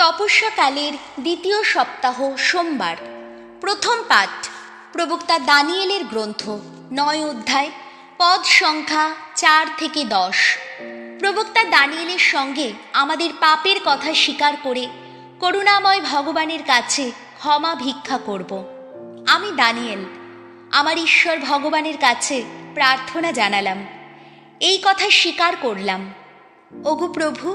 তপস্যাকালের দ্বিতীয় সপ্তাহ সোমবার। প্রথম পাঠ প্রবক্তা দানিয়েলের গ্রন্থ 9 অধ্যায়, পদ সংখ্যা 4 থেকে 10। প্রবক্তা দানিয়েলের সঙ্গে আমাদের পাপের কথা স্বীকার করে করুণাময় ভগবানের কাছে ক্ষমা ভিক্ষা করব। আমি দানিয়েল আমার ঈশ্বর ভগবানের কাছে প্রার্থনা জানালাম, এই কথা স্বীকার করলাম। ওগো প্রভু,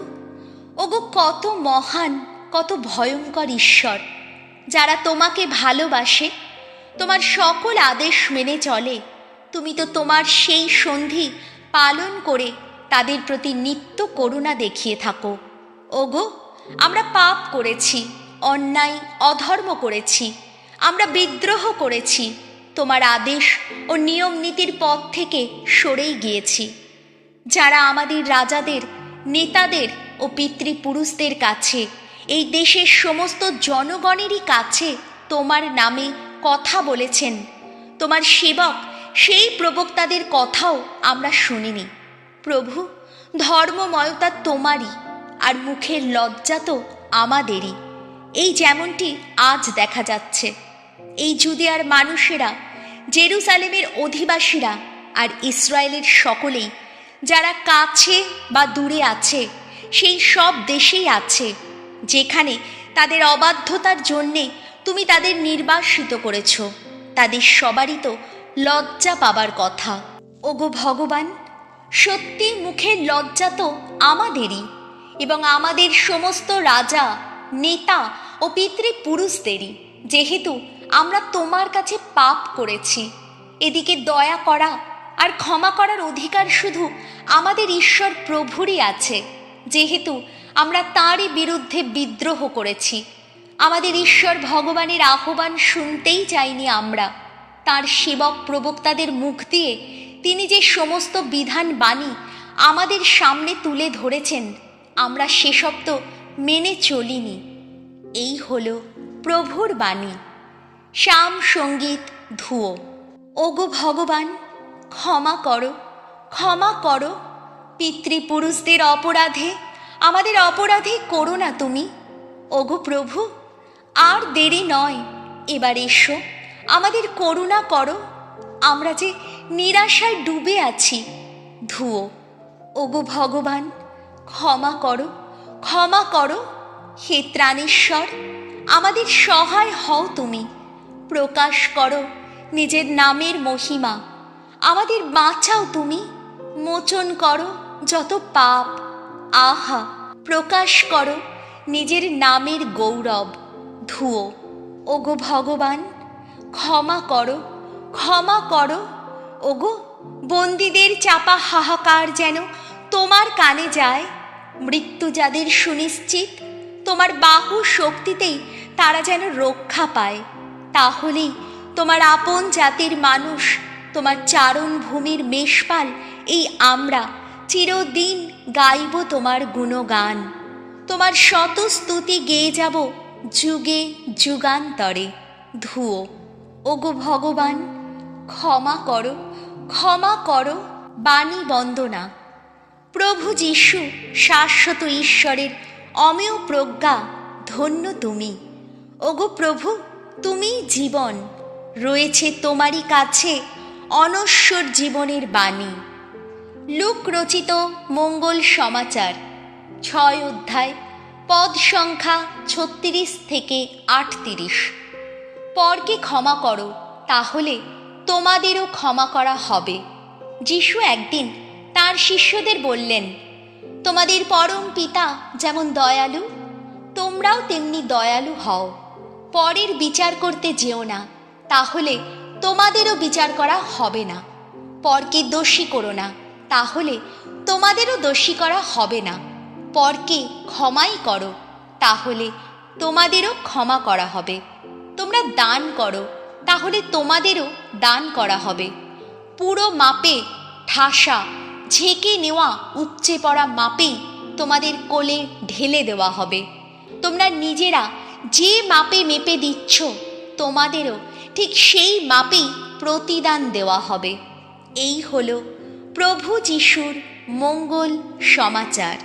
ওগো কত মহান, কত ভয়ঙ্কর ঈশ্বর, যারা তোমাকে ভালোবাসে, তোমার সকল আদেশ মেনে চলে। তুমি তো তোমার সেই সন্ধি পালন করে তাদের প্রতি নিত্য করুণা দেখিয়ে থাকো। ওগো, আমরা পাপ করেছি, অন্যায় অধর্ম করেছি, আমরা বিদ্রোহ করেছি, তোমার আদেশ ও নিয়ম নীতির পথ থেকে সরেই গিয়েছি। যারা আমাদের রাজাদের, নেতাদের ও পিতৃপুরুষদের কাছে, এই দেশের সমস্ত জনগণেরই কাছে তোমার নামে কথা বলেছেন, তোমার সেবক সেই প্রবক্তাদের কথাও আমরা শুনিনি। প্রভু, ধর্মময়তা তোমারই, আর মুখের লজ্জা তো আমাদেরই, এই যেমনটি আজ দেখা যাচ্ছে। এই জুদিয়ার মানুষেরা, জেরুজালেমের অধিবাসীরা আর ইসরায়েলের সকলেই, যারা কাছে বা দূরে আছে, সেই সব দেশেই আছে যেখানে তাদের অবাধ্যতার জন্যে তুমি তাদের নির্বাসিত করেছ, তাদের সবারই তো লজ্জা পাবার কথা। ওগো ভগবান, সত্যি মুখের লজ্জা তো আমাদেরই এবং আমাদের সমস্ত রাজা, নেতা ও পিতৃপুরুষদেরই, যেহেতু আমরা তোমার কাছে পাপ করেছি। এদিকে দয়া করা আর ক্ষমা করার অধিকার শুধু আমাদের ঈশ্বর প্রভুরই আছে, যেহেতু আমরা তাঁরই বিরুদ্ধে বিদ্রোহ করেছি। আমাদের ঈশ্বর ভগবানের আহ্বান শুনতেই চাইনি আমরা। তাঁর সেবক প্রবক্তাদের মুখ দিয়ে তিনি যে সমস্ত বিধান বাণী আমাদের সামনে তুলে ধরেছেন, আমরা সেসব তো মেনে চলিনি। এই হলো প্রভুর বাণী। শাম সঙ্গীত ধুয়ো। ওগো ভগবান, ক্ষমা করো, ক্ষমা করো। পিতৃপুরুষদের অপরাধে, আমাদের অপরাধে করো না তুমি। ওগো প্রভু, আর দেরি নয়, এবার এসো, আমাদের করুণা করো। আমরা যে নিরাশায় ডুবে আছি। ধুয়ো। ওগো ভগবান, ক্ষমা করো, ক্ষমা করো। হে ত্রাণেশ্বর, আমাদের সহায় হও তুমি। প্রকাশ করো নিজের নামের মহিমা, আমাদের বাঁচাও তুমি। মোচন করো যত পাপ। আহা, প্রকাশ করো নিজের নামের গৌরব। ধুয়ো। ওগো ভগবান, ক্ষমা করো, ক্ষমা করো। ওগো, বন্দীদের চাপা হাহাকার যেন তোমার কানে যায়। মৃত্যু যাদের সুনিশ্চিত, তোমার বাহু শক্তিতেই তারা যেন রক্ষা পায়। তাহলেই তোমার আপন জাতির মানুষ, তোমার চারণ ভূমির মেষপাল এই আমরা চিরদিন গাইব তোমার গুণগান। তোমার শত স্তুতি গেয়ে যাব যুগে যুগান্তরে। ধুয়ো। ওগো ভগবান, ক্ষমা করো, ক্ষমা করো। বাণী বন্দনা। প্রভু যীশু শাশ্বত ঈশ্বরের অমেয় প্রজ্ঞা, ধন্য তুমি। ওগো প্রভু, তুমি জীবন, রয়েছে তোমারই কাছে অনশ্বর জীবনের বাণী। লুক রচিত মঙ্গল সমাচার 6 অধ্যায়, পদ সংখ্যা 36 থেকে 38। পরকে ক্ষমা করো, তাহলে তোমাদেরও ক্ষমা করা হবে। যীশু একদিন তাঁর শিষ্যদের বললেন, তোমাদের পরম পিতা যেমন দয়ালু, তোমরাও তেমনি দয়ালু হও। পরের বিচার করতে যেও না, তাহলে তোমাদেরও বিচার করা হবে না। পরকে দোষী করো না, তাহলে তোমাদেরও দোষী করা হবে না। পরকে ক্ষমাই করো, তাহলে তোমাদেরও ক্ষমা করা হবে। তোমরা দান করো, তাহলে তোমাদেরও দান করা হবে। পুরো মাপে ঠাসা, ঝেঁকে নেওয়া, উপচে পড়া মাপেই তোমাদের কোলে ঢেলে দেওয়া হবে। তোমরা নিজেরা যে মাপে মেপে দিচ্ছ, তোমাদেরও ঠিক সেই মাপেই প্রতিদান দেওয়া হবে। এই হলো প্রভু যীশুর মঙ্গল সমাচার।